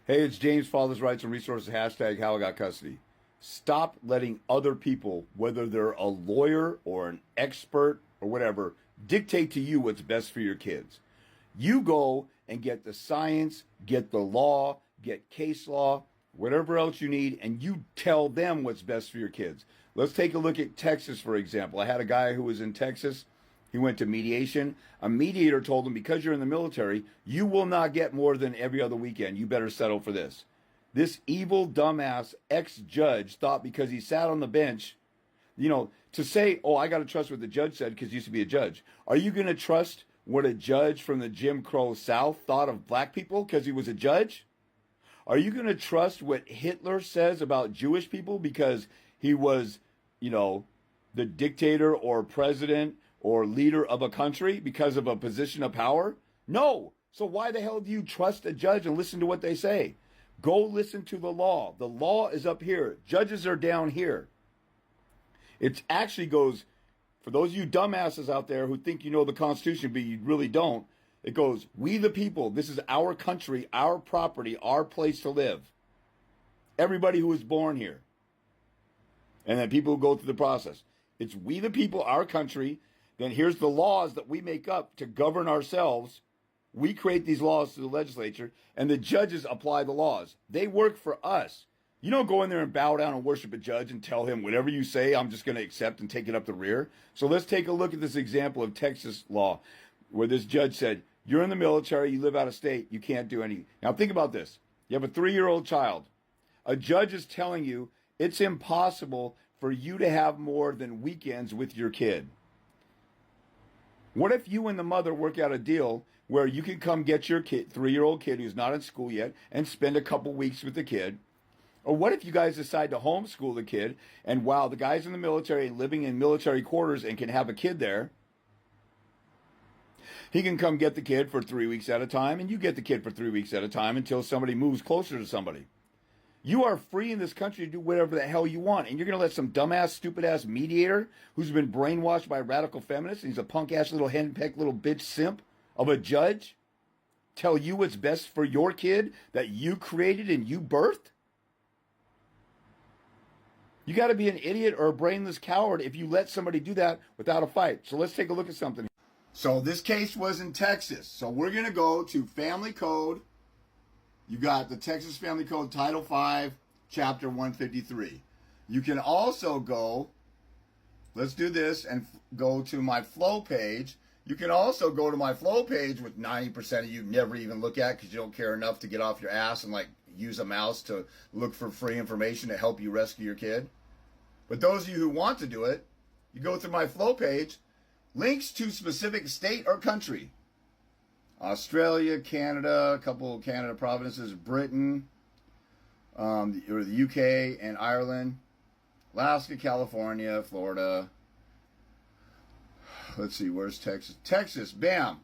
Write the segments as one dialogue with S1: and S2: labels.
S1: Hey, it's James, Father's Rights and Resources, hashtag how I got custody. Stop letting other people, whether they're a lawyer or an expert or whatever, dictate to you what's best for your kids. You go and get the science, get the law, get case law, whatever else you need, and you tell them what's best for your kids. Let's take a look at Texas, for example. I had a guy who was in Texas. He went to mediation. A mediator told him, because you're in the military, you will not get more than every other weekend. You better settle for this. This evil, dumbass ex-judge thought because he sat on the bench, to say, oh, I got to trust what the judge said because he used to be a judge. Are you going to trust what a judge from the Jim Crow South thought of black people because he was a judge? Are you going to trust what Hitler says about Jewish people because he was, the dictator or president or leader of a country because of a position of power? No. So why the hell do you trust a judge and listen to what they say? Go listen to the law. The law is up here. Judges are down here. It actually goes, for those of you dumbasses out there who think you know the Constitution, but you really don't, it goes, we the people, this is our country, our property, our place to live. Everybody who was born here. And then people who go through the process. It's we the people, our country. Then here's the laws that we make up to govern ourselves. We create these laws to the legislature, and the judges apply the laws. They work for us. You don't go in there and bow down and worship a judge and tell him whatever you say, I'm just going to accept and take it up the rear. So let's take a look at this example of Texas law, where this judge said, you're in the military, you live out of state, you can't do anything. Now think about this. You have a 3-year-old child. A judge is telling you it's impossible for you to have more than weekends with your kid. What if you and the mother work out a deal where you can come get your kid, 3-year-old kid who's not in school yet, and spend a couple weeks with the kid? Or what if you guys decide to homeschool the kid, and while the guy's in the military and living in military quarters and can have a kid there, he can come get the kid for 3 weeks at a time, and you get the kid for 3 weeks at a time until somebody moves closer to somebody. You are free in this country to do whatever the hell you want. And you're going to let some dumbass, stupid-ass mediator who's been brainwashed by radical feminists, and he's a punk-ass little henpecked little bitch simp of a judge, tell you what's best for your kid that you created and you birthed? You got to be an idiot or a brainless coward if you let somebody do that without a fight. So let's take a look at something. So this case was in Texas. So we're going to go to Family Code. You got the Texas Family Code, Title 5, Chapter 153. You can also go, let's do this, and go to my flow page. You can also go to my flow page, which 90% of you never even look at because you don't care enough to get off your ass and use a mouse to look for free information to help you rescue your kid. But those of you who want to do it, you go through my flow page, links to specific state or country. Australia, Canada, a couple of Canada provinces, Britain, or the UK and Ireland, Alaska, California, Florida. Let's see, where's Texas? Texas, bam.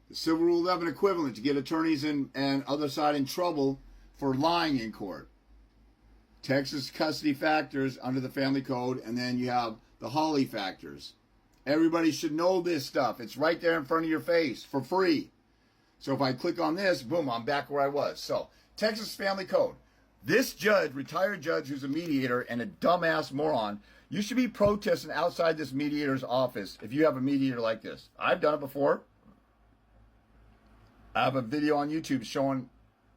S1: The Civil Rule 11 equivalent to get attorneys and other side in trouble for lying in court. Texas custody factors under the Family Code, and then you have the Hawley factors. Everybody should know this stuff. It's right there in front of your face for free. So if I click on this, boom, I'm back where I was. So, Texas Family Code. This judge, retired judge who's a mediator and a dumbass moron, you should be protesting outside this mediator's office if you have a mediator like this. I've done it before. I have a video on YouTube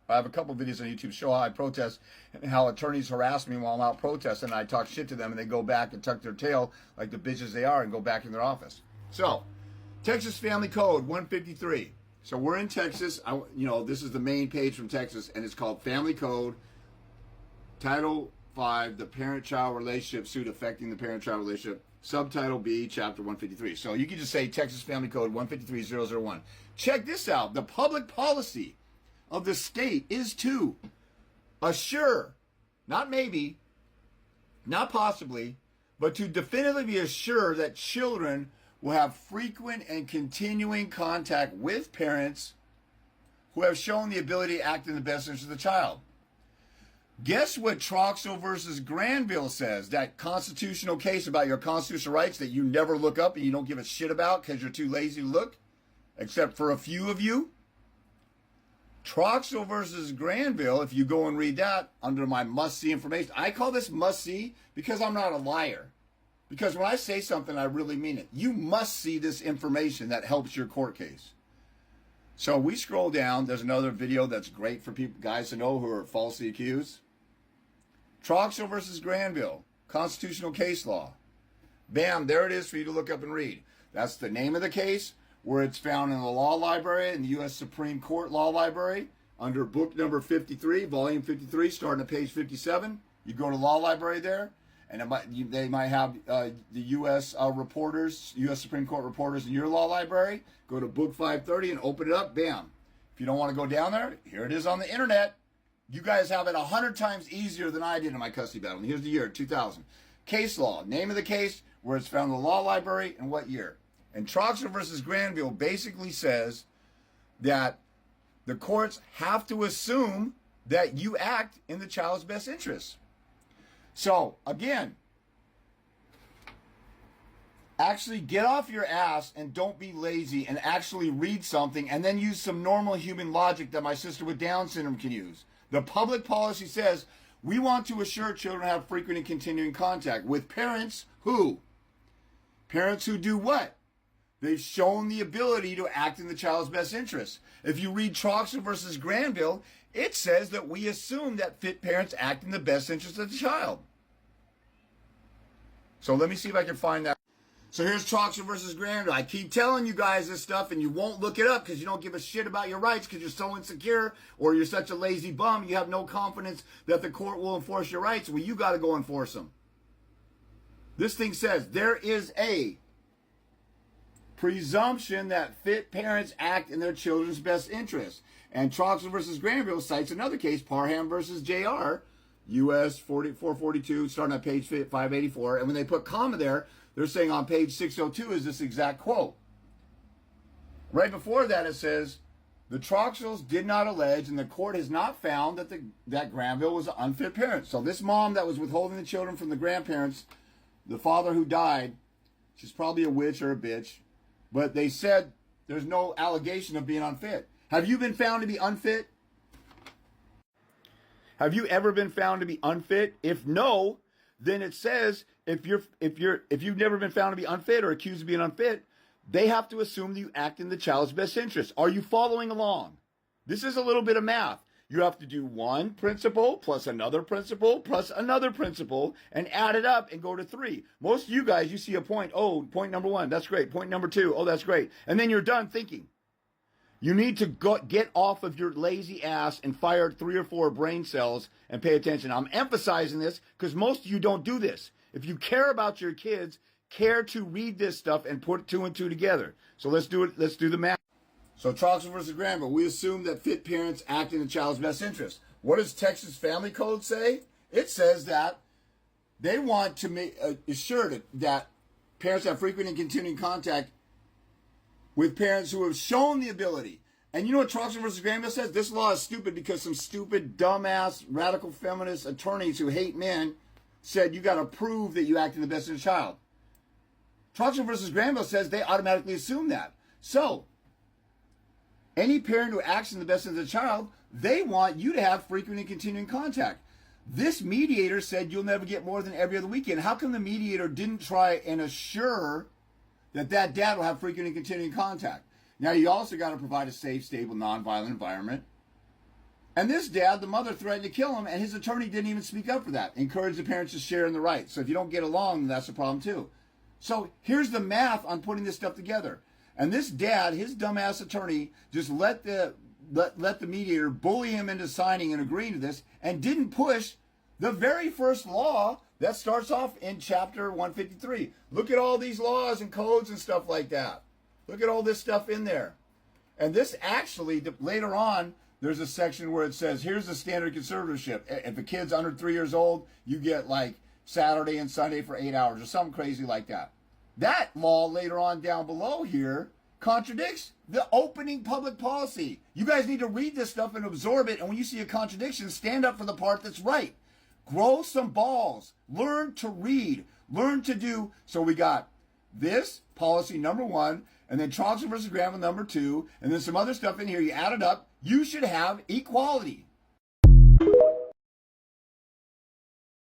S1: I have a couple videos on YouTube show how I protest and how attorneys harass me while I'm out protesting, and I talk shit to them and they go back and tuck their tail like the bitches they are and go back in their office. So, Texas Family Code 153. So we're in Texas. This is the main page from Texas, and it's called Family Code, Title 5, the Parent-Child Relationship Suit Affecting the Parent-Child Relationship, Subtitle B, Chapter 153. So you can just say Texas Family Code 153001. Check this out. The public policy of the state is to assure, not maybe, not possibly, but to definitively assure that children will have frequent and continuing contact with parents who have shown the ability to act in the best interest of the child. Guess what Troxel versus Granville says? That constitutional case about your constitutional rights that you never look up and you don't give a shit about because you're too lazy to look, except for a few of you. Troxel versus Granville, if you go and read that under my must-see information, I call this must-see because I'm not a liar. Because when I say something, I really mean it. You must see this information that helps your court case. So we scroll down. There's another video that's great for people, guys to know who are falsely accused. Troxel versus Granville, constitutional case law. Bam, there it is for you to look up and read. That's the name of the case, where it's found in the law library, in the U.S. Supreme Court Law Library, under book number 53, volume 53, starting at page 57. You go to law library there, and they might have the U.S. Reporters, U.S. Supreme Court reporters in your law library. Go to book 530 and open it up. Bam. If you don't want to go down there, here it is on the internet. You guys have it 100 times easier than I did in my custody battle. And here's the year, 2000. Case law, name of the case, where it's found in the law library, and what year. And Troxel versus Granville basically says that the courts have to assume that you act in the child's best interest. So, again, actually get off your ass and don't be lazy and actually read something and then use some normal human logic that my sister with Down syndrome can use. The public policy says we want to assure children have frequent and continuing contact with parents who? Parents who do what? They've shown the ability to act in the child's best interest. If you read Troxel versus Granville, it says that we assume that fit parents act in the best interest of the child. So let me see if I can find that. So here's Troxel versus Granville. I keep telling you guys this stuff and you won't look it up because you don't give a shit about your rights because you're so insecure or you're such a lazy bum. You have no confidence that the court will enforce your rights. Well, you got to go enforce them. This thing says there is a presumption that fit parents act in their children's best interest. And Troxel versus Granville cites another case, Parham versus JR, U.S. 442, starting on page 584. And when they put comma there, they're saying on page 602 is this exact quote. Right before that it says, the Troxels did not allege and the court has not found that Granville was an unfit parent. So this mom that was withholding the children from the grandparents, the father who died, she's probably a witch or a bitch. But they said there's no allegation of being unfit. Have you been found to be unfit? Have you ever been found to be unfit? If no, then it says if you've never been found to be unfit or accused of being unfit, they have to assume that you act in the child's best interest. Are you following along? This is a little bit of math. You have to do one principle plus another principle plus another principle and add it up and go to 3. Most of you guys, you see a point. Oh, point number 1, that's great. Point number 2, oh, that's great. And then you're done thinking. You need to get off of your lazy ass and fire 3 or 4 brain cells and pay attention. I'm emphasizing this because most of you don't do this. If you care about your kids, care to read this stuff and put 2 and 2 together. So let's do it. Let's do the math. So Troxel versus Granville, we assume that fit parents act in the child's best interest. What does Texas Family Code say? It says that they want to make assure that parents have frequent and continuing contact with parents who have shown the ability. And you know what Troxel versus Granville says? This law is stupid because some stupid, dumbass, radical feminist attorneys who hate men said you got to prove that you act in the best interest of the child. Troxel versus Granville says they automatically assume that. So, any parent who acts in the best interest of the child, they want you to have frequent and continuing contact. This mediator said you'll never get more than every other weekend. How come the mediator didn't try and assure that dad will have frequent and continuing contact? Now, you also got to provide a safe, stable, nonviolent environment. And this dad, the mother threatened to kill him, and his attorney didn't even speak up for that. Encourage the parents to share in the rights. So if you don't get along, that's a problem too. So here's the math on putting this stuff together. And this dad, his dumbass attorney, just let the mediator bully him into signing and agreeing to this and didn't push the very first law that starts off in chapter 153. Look at all these laws and codes and stuff like that. Look at all this stuff in there. And this actually, later on, there's a section where it says, here's the standard conservatorship. If a kid's under 3 years old, you get like Saturday and Sunday for 8 hours or something crazy like that. That law later on down below here contradicts the opening public policy. You guys need to read this stuff and absorb it. And when you see a contradiction, stand up for the part that's right. Grow some balls. Learn to read. Learn to do. So we got this policy number 1, and then Troxel versus Granville number 2, and then some other stuff in here. You add it up, You should have equality.